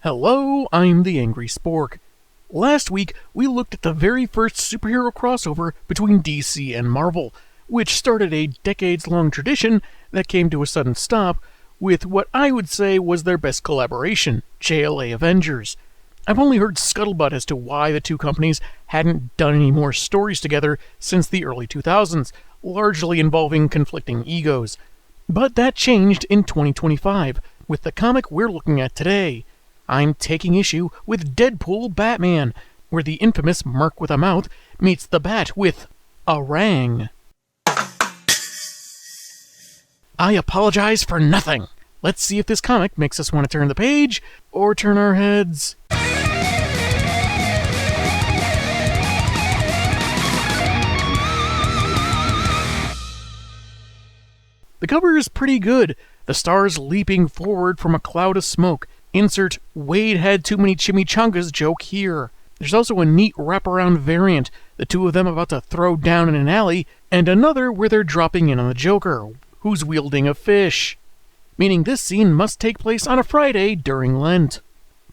Hello, I'm the Angry Spork. Last week, we looked at the very first superhero crossover between DC and Marvel, which started a decades-long tradition that came to a sudden stop with what I would say was their best collaboration, JLA Avengers. I've only heard scuttlebutt as to why the two companies hadn't done any more stories together since the early 2000s, largely involving conflicting egos. But that changed in 2025, with the comic we're looking at today. I'm taking issue with Deadpool Batman, where the infamous Merc with a mouth meets the Bat with a rang. I apologize for nothing. Let's see if this comic makes us want to turn the page or turn our heads. The cover is pretty good, the stars leaping forward from a cloud of smoke. Insert Wade had too many chimichangas joke here. There's also a neat wraparound variant, the two of them about to throw down in an alley, and another where they're dropping in on the Joker, who's wielding a fish. Meaning this scene must take place on a Friday during Lent.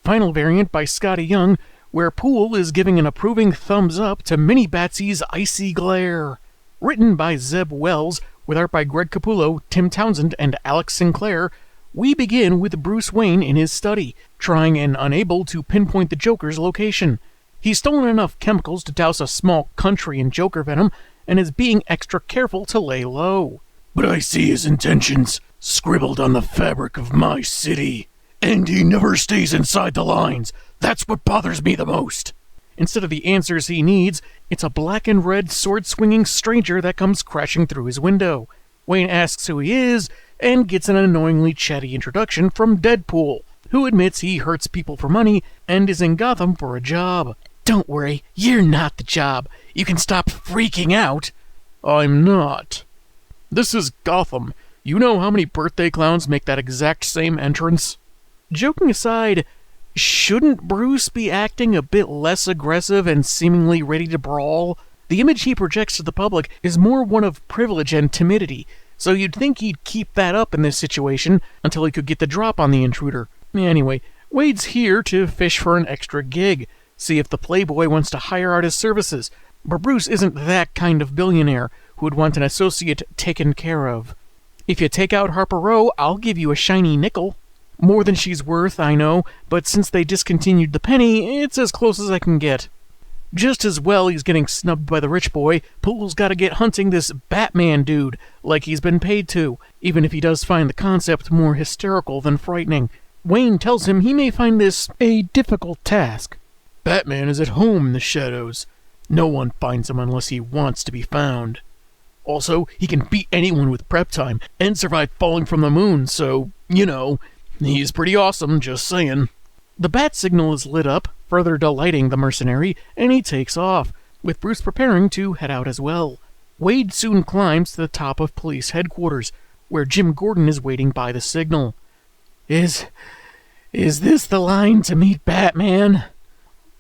Final variant by Scotty Young, where Poole is giving an approving thumbs up to Mini Batsy's icy glare. Written by Zeb Wells, with art by Greg Capullo, Tim Townsend, and Alex Sinclair, we begin with Bruce Wayne in his study, trying and unable to pinpoint the Joker's location. He's stolen enough chemicals to douse a small country in Joker venom, and is being extra careful to lay low. But I see his intentions, scribbled on the fabric of my city. And he never stays inside the lines. That's what bothers me the most. Instead of the answers he needs, it's a black and red sword-swinging stranger that comes crashing through his window. Wayne asks who he is, and gets an annoyingly chatty introduction from Deadpool, who admits he hurts people for money and is in Gotham for a job. Don't worry, you're not the job. You can stop freaking out. I'm not. This is Gotham. You know how many birthday clowns make that exact same entrance? Joking aside, shouldn't Bruce be acting a bit less aggressive and seemingly ready to brawl? The image he projects to the public is more one of privilege and timidity, so you'd think he'd keep that up in this situation until he could get the drop on the intruder. Anyway, Wade's here to fish for an extra gig, see if the Playboy wants to hire out his services, but Bruce isn't that kind of billionaire who would want an associate taken care of. If you take out Harper Row, I'll give you a shiny nickel. More than she's worth, I know, but since they discontinued the penny, it's as close as I can get. Just as well he's getting snubbed by the rich boy, Poole's gotta get hunting this Batman dude, like he's been paid to, even if he does find the concept more hysterical than frightening. Wayne tells him he may find this a difficult task. Batman is at home in the shadows. No one finds him unless he wants to be found. Also, he can beat anyone with prep time, and survive falling from the moon, so, you know, he's pretty awesome, just saying. The bat signal is lit up, further delighting the mercenary, and he takes off, with Bruce preparing to head out as well. Wade soon climbs to the top of police headquarters, where Jim Gordon is waiting by the signal. Is this the line to meet Batman?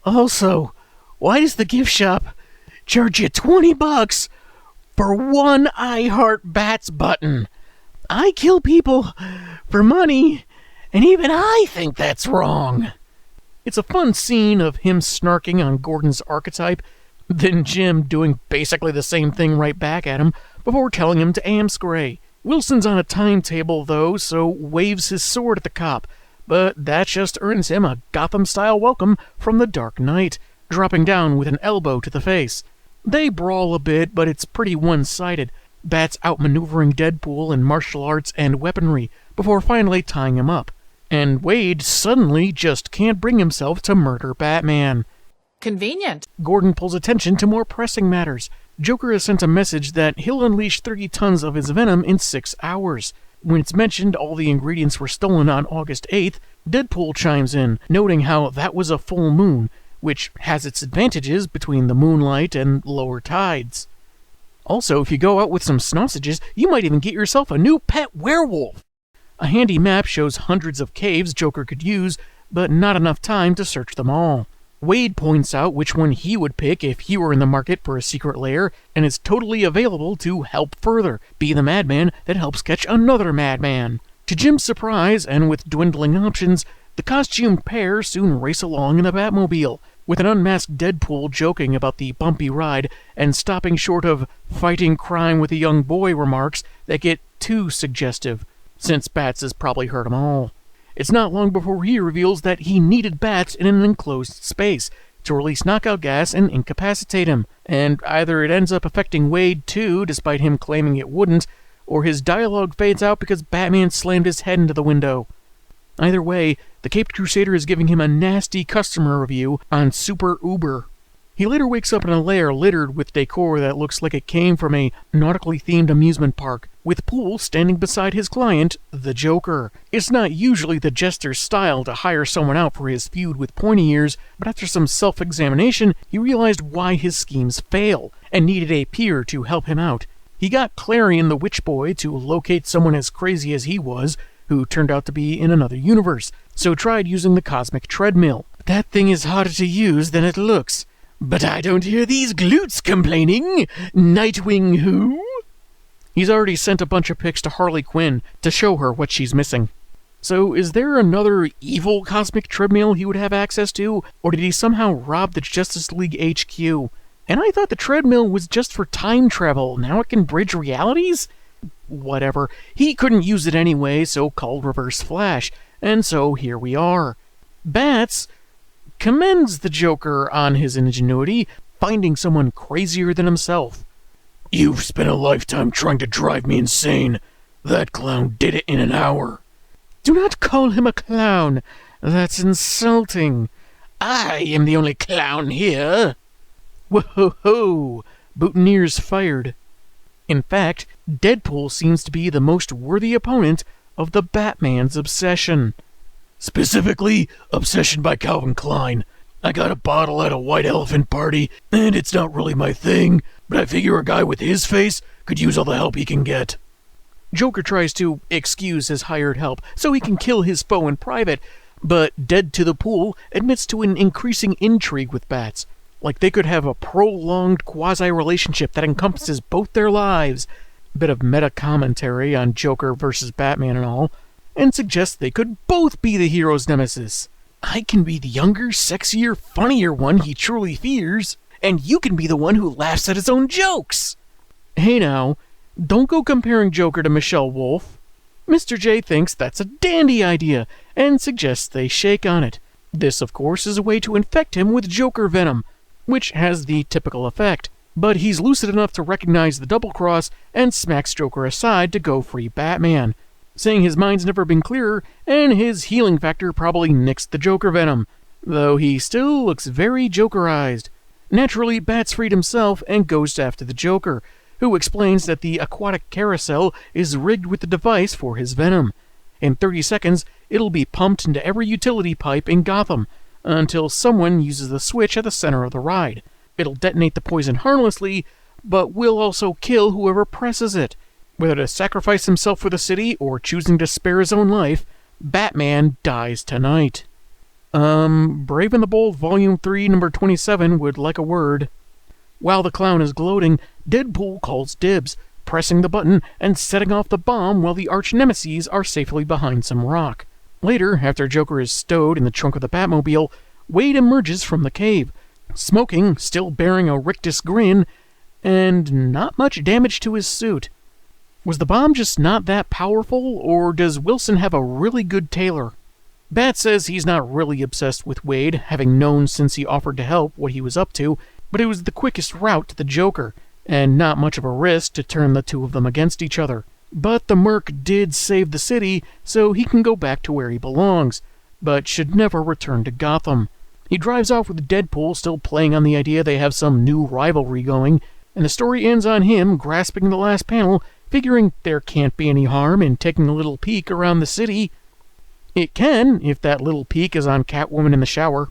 Also, why does the gift shop charge you $20 for one I Heart Bats button? I kill people for money, and even I think that's wrong. It's a fun scene of him snarking on Gordon's archetype, then Jim doing basically the same thing right back at him before telling him to amscray. Wilson's on a timetable, though, so waves his sword at the cop, but that just earns him a Gotham-style welcome from the Dark Knight, dropping down with an elbow to the face. They brawl a bit, but it's pretty one-sided, Bats outmaneuvering Deadpool in martial arts and weaponry before finally tying him up. And Wade suddenly just can't bring himself to murder Batman. Convenient. Gordon pulls attention to more pressing matters. Joker has sent a message that he'll unleash 30 tons of his venom in 6 hours. When it's mentioned all the ingredients were stolen on August 8th, Deadpool chimes in, noting how that was a full moon, which has its advantages between the moonlight and lower tides. Also, if you go out with some sausages, you might even get yourself a new pet werewolf. A handy map shows hundreds of caves Joker could use, but not enough time to search them all. Wade points out which one he would pick if he were in the market for a secret lair, and is totally available to help further, be the madman that helps catch another madman. To Jim's surprise, and with dwindling options, The costumed pair soon race along in the Batmobile, with an unmasked Deadpool joking about the bumpy ride and stopping short of fighting crime with a young boy remarks that get too suggestive, since Bats has probably heard them all. It's not long before he reveals that he needed Bats in an enclosed space to release knockout gas and incapacitate him, and either it ends up affecting Wade too, despite him claiming it wouldn't, or his dialogue fades out because Batman slammed his head into the window. Either way, the Caped Crusader is giving him a nasty customer review on Super Uber. He later wakes up in a lair littered with decor that looks like it came from a nautically themed amusement park, with Poole standing beside his client, the Joker. It's not usually the jester's style to hire someone out for his feud with pointy ears, but after some self-examination, he realized why his schemes fail, and needed a peer to help him out. He got Clarion the Witch Boy to locate someone as crazy as he was, who turned out to be in another universe, so tried using the cosmic treadmill. That thing is harder to use than it looks. But I don't hear these glutes complaining. Nightwing who? He's already sent a bunch of pics to Harley Quinn to show her what she's missing. So is there another evil cosmic treadmill he would have access to, or did he somehow rob the Justice League HQ? And I thought the treadmill was just for time travel. Now it can bridge realities? Whatever. He couldn't use it anyway, so called Reverse Flash. And so here we are. Bats commends the Joker on his ingenuity, finding someone crazier than himself. You've spent a lifetime trying to drive me insane. That clown did it in an hour. Do not call him a clown. That's insulting. I am the only clown here. Whoa-ho-ho! Boutonniere's fired. In fact, Deadpool seems to be the most worthy opponent of the Batman's obsession. Specifically, Obsession by Calvin Klein. I got a bottle at a white elephant party, and it's not really my thing, but I figure a guy with his face could use all the help he can get. Joker tries to excuse his hired help so he can kill his foe in private, but Dead to the Pool admits to an increasing intrigue with Bats, like they could have a prolonged quasi-relationship that encompasses both their lives. Bit of meta-commentary on Joker versus Batman and all, and suggests they could both be the hero's nemesis. I can be the younger, sexier, funnier one he truly fears, and you can be the one who laughs at his own jokes. Hey now, don't go comparing Joker to Michelle Wolf. Mr. J thinks that's a dandy idea, and suggests they shake on it. This, of course, is a way to infect him with Joker venom, which has the typical effect, but he's lucid enough to recognize the double-cross and smacks Joker aside to go free Batman, saying his mind's never been clearer, and his healing factor probably nixed the Joker venom, though he still looks very Jokerized. Naturally, Bats freed himself and goes after the Joker, who explains that the aquatic carousel is rigged with the device for his venom. In 30 seconds, it'll be pumped into every utility pipe in Gotham, until someone uses the switch at the center of the ride. It'll detonate the poison harmlessly, but will also kill whoever presses it. Whether to sacrifice himself for the city or choosing to spare his own life, Batman dies tonight. Brave and the Bold Volume 3, number 27 would like a word. While the clown is gloating, Deadpool calls dibs, pressing the button and setting off the bomb while the arch-nemeses are safely behind some rock. Later, after Joker is stowed in the trunk of the Batmobile, Wade emerges from the cave, smoking, still bearing a rictus grin, and not much damage to his suit. Was the bomb just not that powerful, or does Wilson have a really good tailor? Bat says he's not really obsessed with Wade, having known since he offered to help what he was up to, but it was the quickest route to the Joker, and not much of a risk to turn the two of them against each other. But the Merc did save the city, so he can go back to where he belongs, but should never return to Gotham. He drives off with Deadpool still playing on the idea they have some new rivalry going, and the story ends on him grasping the last panel, figuring there can't be any harm in taking a little peek around the city. It can, if that little peek is on Catwoman in the shower.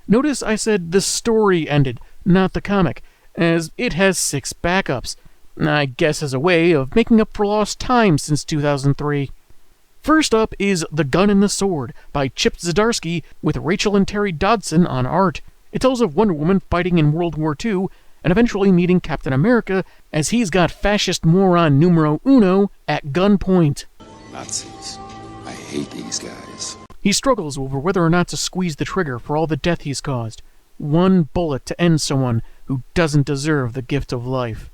Notice I said the story ended, not the comic, as it has 6 backups, I guess as a way of making up for lost time since 2003. First up is The Gun and the Sword by Chip Zdarsky with Rachel and Terry Dodson on art. It tells of Wonder Woman fighting in World War II and eventually meeting Captain America as he's got fascist moron numero uno at gunpoint. Nazis. I hate these guys. He struggles over whether or not to squeeze the trigger for all the death he's caused. One bullet to end someone who doesn't deserve the gift of life.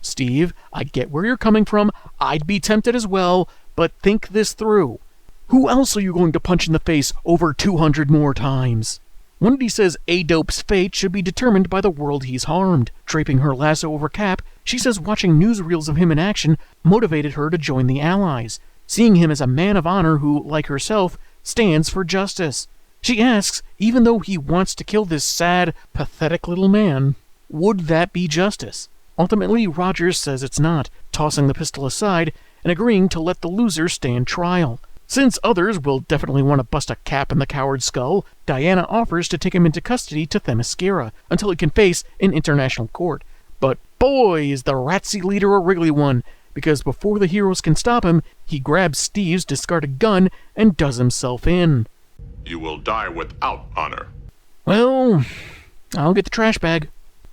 Steve, I get where you're coming from. I'd be tempted as well, but think this through. Who else are you going to punch in the face over 200 more times? Wendy says A-Dope's fate should be determined by the world he's harmed. Draping her lasso over Cap, she says watching newsreels of him in action motivated her to join the Allies, seeing him as a man of honor who, like herself, stands for justice. She asks, even though he wants to kill this sad, pathetic little man, would that be justice? Ultimately, Rogers says it's not, tossing the pistol aside and agreeing to let the loser stand trial. Since others will definitely want to bust a cap in the coward's skull, Diana offers to take him into custody to Themyscira until he can face an international court. But boy, is the Ratsy leader a wriggly one, because before the heroes can stop him, he grabs Steve's discarded gun and does himself in. You will die without honor. Well, I'll get the trash bag.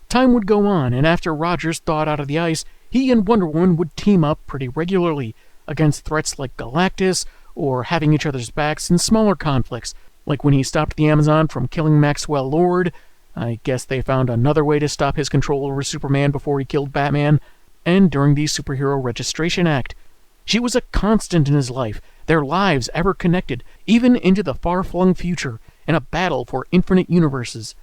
Time would go on, and after Rogers thawed out of the ice, he and Wonder Woman would team up pretty regularly against threats like Galactus, or having each other's backs in smaller conflicts, like when he stopped the Amazon from killing Maxwell Lord. I guess they found another way to stop his control over Superman before he killed Batman, and during the Superhero Registration Act. She was a constant in his life, their lives ever connected, even into the far-flung future, in a battle for infinite universes.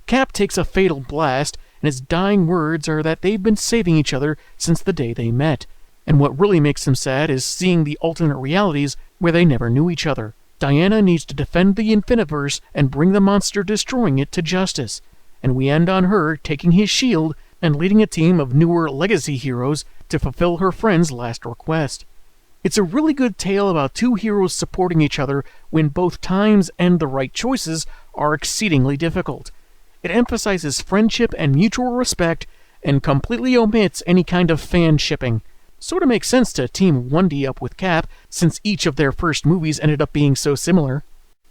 Cap takes a fatal blast, and his dying words are that they've been saving each other since the day they met. And what really makes him sad is seeing the alternate realities where they never knew each other. Diana needs to defend the Infiniverse and bring the monster destroying it to justice. And we end on her taking his shield and leading a team of newer legacy heroes to fulfill her friend's last request. It's a really good tale about two heroes supporting each other when both times and the right choices are exceedingly difficult. It emphasizes friendship and mutual respect and completely omits any kind of fan shipping. Sort of makes sense to team Wendy up with Cap, since each of their first movies ended up being so similar.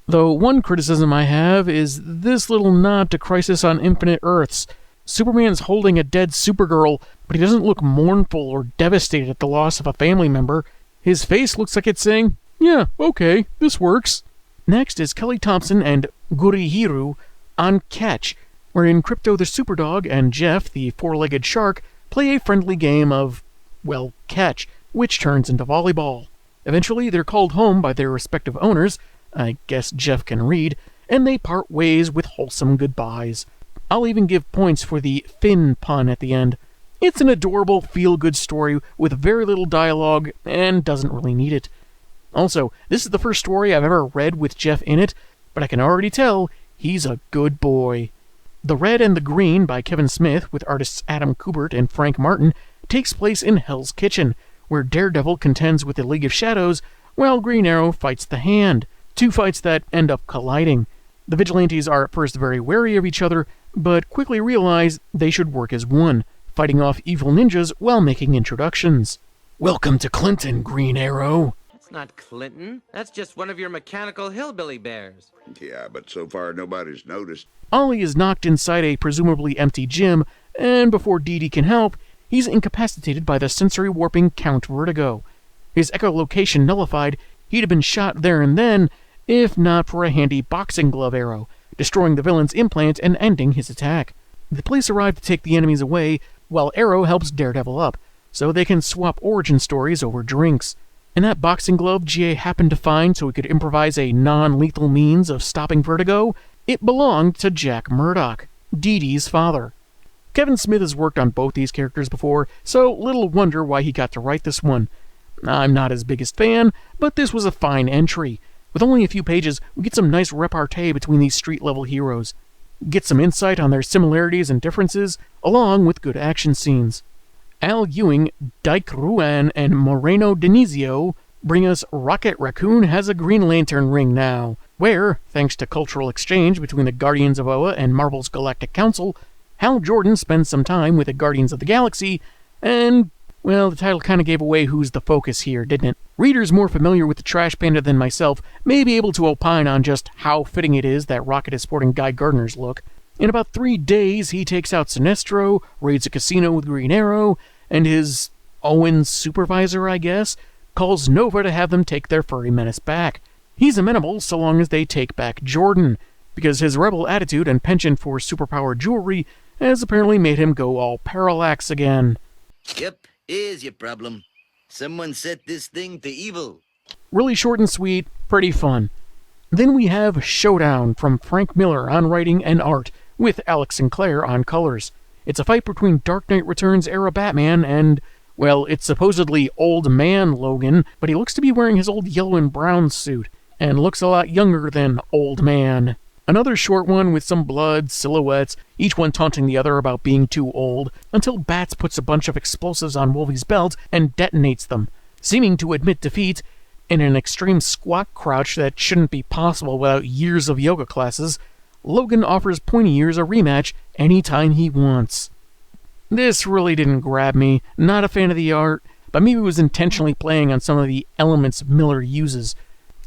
Though one criticism I have is this little nod to Crisis on Infinite Earths. Superman's holding a dead Supergirl, but he doesn't look mournful or devastated at the loss of a family member. His face looks like it's saying, yeah, okay, this works. Next is Kelly Thompson and Gurihiru on Catch, wherein Crypto the Superdog and Jeff the four-legged shark play a friendly game of, well, catch, which turns into volleyball. Eventually, they're called home by their respective owners, I guess Jeff can read, and they part ways with wholesome goodbyes. I'll even give points for the Finn pun at the end. It's an adorable, feel-good story with very little dialogue and doesn't really need it. Also, this is the first story I've ever read with Jeff in it, but I can already tell he's a good boy. The Red and the Green by Kevin Smith with artists Adam Kubert and Frank Martin takes place in Hell's Kitchen, where Daredevil contends with the League of Shadows while Green Arrow fights the Hand, two fights that end up colliding. The vigilantes are at first very wary of each other, but quickly realize they should work as one, fighting off evil ninjas while making introductions. Welcome to Clinton, Green Arrow. That's not Clinton. That's just one of your mechanical hillbilly bears. Yeah, but so far nobody's noticed. Ollie is knocked inside a presumably empty gym, and before Dee Dee can help, he's incapacitated by the sensory warping Count Vertigo. His echolocation nullified, he'd have been shot there and then, if not for a handy boxing glove arrow, destroying the villain's implant and ending his attack. The police arrive to take the enemies away, while Arrow helps Daredevil up, so they can swap origin stories over drinks. And that boxing glove GA happened to find so he could improvise a non-lethal means of stopping Vertigo, it belonged to Jack Murdoch, Dee Dee's father. Kevin Smith has worked on both these characters before, so little wonder why he got to write this one. I'm not his biggest fan, but this was a fine entry. With only a few pages, we get some nice repartee between these street-level heroes. Get some insight on their similarities and differences, along with good action scenes. Al Ewing, Dyke Ruan, and Moreno Denizio bring us Rocket Raccoon Has a Green Lantern Ring Now, where, thanks to cultural exchange between the Guardians of Oa and Marvel's Galactic Council, Hal Jordan spends some time with the Guardians of the Galaxy, and, well, the title kind of gave away who's the focus here, didn't it? Readers more familiar with the Trash Panda than myself may be able to opine on just how fitting it is that Rocket is sporting Guy Gardner's look. In about 3 days, he takes out Sinestro, raids a casino with Green Arrow, and his Owen's supervisor, I guess, calls Nova to have them take their furry menace back. He's amenable so long as they take back Jordan, because his rebel attitude and penchant for superpowered jewelry has apparently made him go all parallax again. Yep, here's your problem. Someone set this thing to evil. Really short and sweet, pretty fun. Then we have Showdown from Frank Miller on writing and art, with Alex Sinclair on colors. It's a fight between Dark Knight Returns era Batman and, well, it's supposedly Old Man Logan, but he looks to be wearing his old yellow and brown suit, and looks a lot younger than Old Man. Another short one with some blood, silhouettes, each one taunting the other about being too old, until Bats puts a bunch of explosives on Wolvie's belt and detonates them, seeming to admit defeat. In an extreme squat crouch that shouldn't be possible without years of yoga classes, Logan offers Pointy Ears a rematch anytime he wants. This really didn't grab me, not a fan of the art, but maybe it was intentionally playing on some of the elements Miller uses.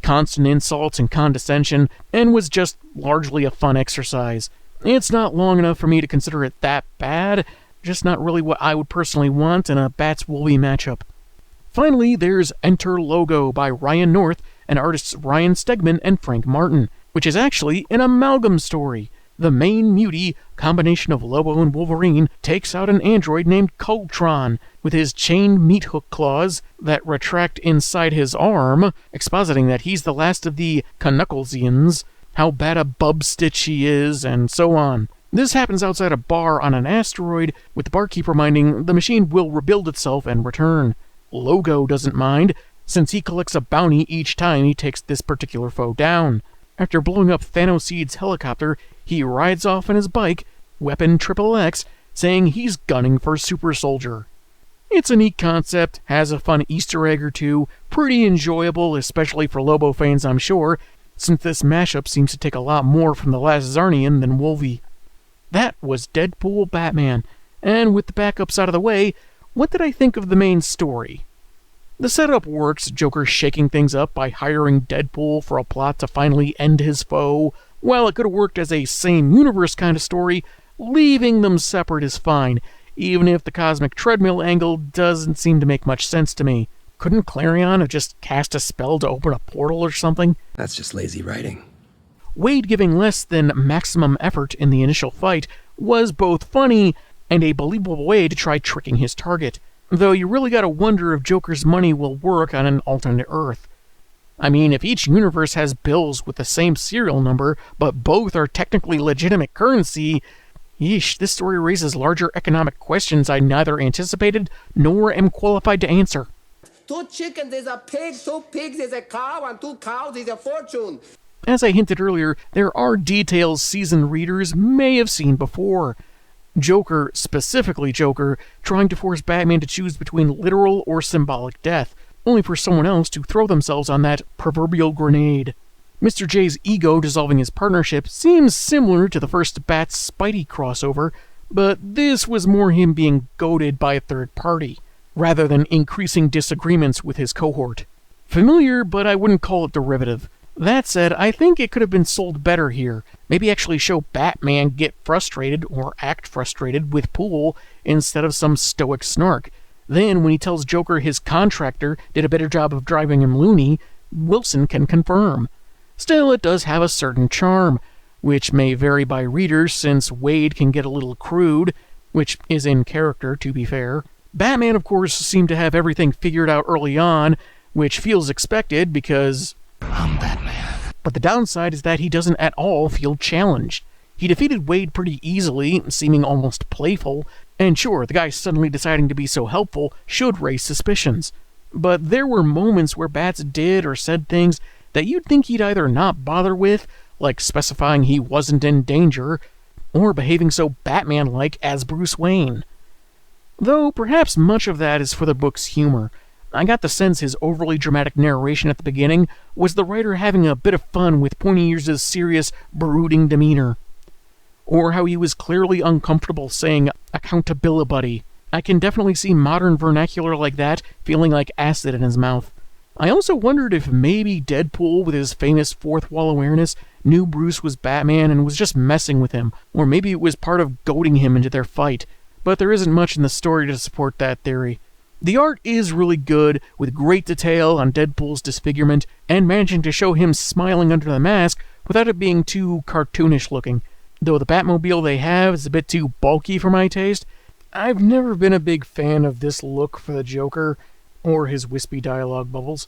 Constant insults and condescension, and was just largely a fun exercise. It's not long enough for me to consider it that bad, just not really what I would personally want in a Bats-Wolvie matchup. Finally, there's Enter Logo by Ryan North and artists Ryan Stegman and Frank Martin, which is actually an amalgam story. The main mutie, combination of Lobo and Wolverine, takes out an android named Coltron with his chained meat hook claws that retract inside his arm, expositing that he's the last of the Knucklesians, how bad a bub-stitch he is, and so on. This happens outside a bar on an asteroid, with the barkeep reminding the machine will rebuild itself and return. Logo doesn't mind, since he collects a bounty each time he takes this particular foe down. After blowing up Thanoseed's helicopter, he rides off on his bike, Weapon XXX, saying he's gunning for Super Soldier. It's a neat concept, has a fun Easter egg or two, pretty enjoyable, especially for Lobo fans I'm sure, since this mashup seems to take a lot more from the last Zarnian than Wolvie. That was Deadpool Batman, and with the backups out of the way, what did I think of the main story? The setup works, Joker shaking things up by hiring Deadpool for a plot to finally end his foe. While it could have worked as a same universe kind of story, leaving them separate is fine, even if the cosmic treadmill angle doesn't seem to make much sense to me. Couldn't Clarion have just cast a spell to open a portal or something? That's just lazy writing. Wade giving less than maximum effort in the initial fight was both funny and a believable way to try tricking his target, though you really gotta wonder if Joker's money will work on an alternate Earth. I mean, if each universe has bills with the same serial number, but both are technically legitimate currency, yeesh, this story raises larger economic questions I neither anticipated nor am qualified to answer. 2 chickens is a pig, 2 pigs is a cow, and 2 cows is a fortune. As I hinted earlier, there are details seasoned readers may have seen before. Joker, specifically Joker, trying to force Batman to choose between literal or symbolic death, only for someone else to throw themselves on that proverbial grenade. Mr. J's ego dissolving his partnership seems similar to the first Bat's Spidey crossover, but this was more him being goaded by a third party, rather than increasing disagreements with his cohort. Familiar, but I wouldn't call it derivative. That said, I think it could have been sold better here. Maybe actually show Batman get frustrated, or act frustrated, with Pool instead of some stoic snark. Then, when he tells Joker his contractor did a better job of driving him loony, Wilson can confirm. Still, it does have a certain charm, which may vary by reader since Wade can get a little crude, which is in character, to be fair. Batman, of course, seemed to have everything figured out early on, which feels expected because I'm Batman. But the downside is that he doesn't at all feel challenged. He defeated Wade pretty easily, seeming almost playful, and sure, the guy suddenly deciding to be so helpful should raise suspicions. But there were moments where Bats did or said things that you'd think he'd either not bother with, like specifying he wasn't in danger, or behaving so Batman-like as Bruce Wayne. Though perhaps much of that is for the book's humor. I got the sense his overly dramatic narration at the beginning was the writer having a bit of fun with Pointy Ears' serious, brooding demeanor. Or how he was clearly uncomfortable saying accountability. I can definitely see modern vernacular like that feeling like acid in his mouth. I also wondered if maybe Deadpool, with his famous fourth wall awareness, knew Bruce was Batman and was just messing with him, or maybe it was part of goading him into their fight, but there isn't much in the story to support that theory. The art is really good, with great detail on Deadpool's disfigurement, and managing to show him smiling under the mask without it being too cartoonish looking. Though the Batmobile they have is a bit too bulky for my taste, I've never been a big fan of this look for the Joker, or his wispy dialogue bubbles.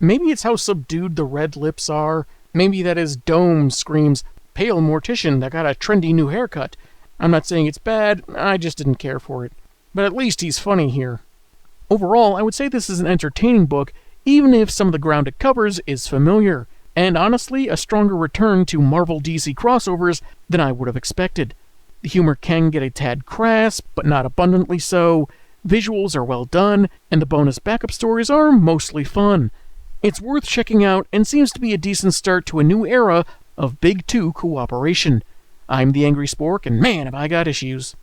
Maybe it's how subdued the red lips are, maybe that his dome screams, "Pale mortician that got a trendy new haircut." I'm not saying it's bad, I just didn't care for it. But at least he's funny here. Overall, I would say this is an entertaining book, even if some of the ground it covers is familiar, and honestly, a stronger return to Marvel DC crossovers than I would have expected. The humor can get a tad crass, but not abundantly so, visuals are well done, and the bonus backup stories are mostly fun. It's worth checking out and seems to be a decent start to a new era of Big Two cooperation. I'm the Angry Spork, and man, have I got issues.